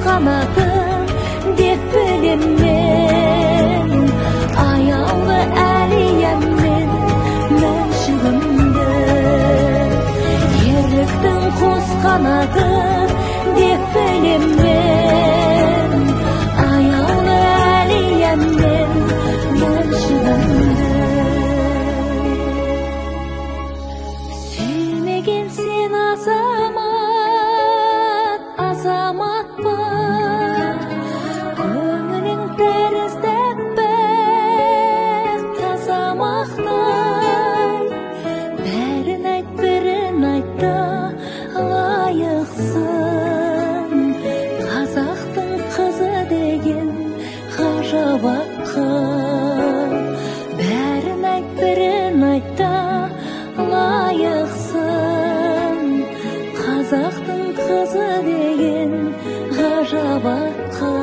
қанаты деп білем мен. Аяулы әлияммен мәншігімді, ерліктің қос қанаты деп білем мен. Аяулы әлияммен мәншігімді. Сүймеген сен азамат, азамат бар. Көңілің тәрізді бәк таза мақтай. Бәрін айт, бірін айтта лайықсың. Қазақтың қызы деген ғажап атқа. Бәрін айт, бірін айтта лайықсың. Қазақтың қызы деген ғажап атқа.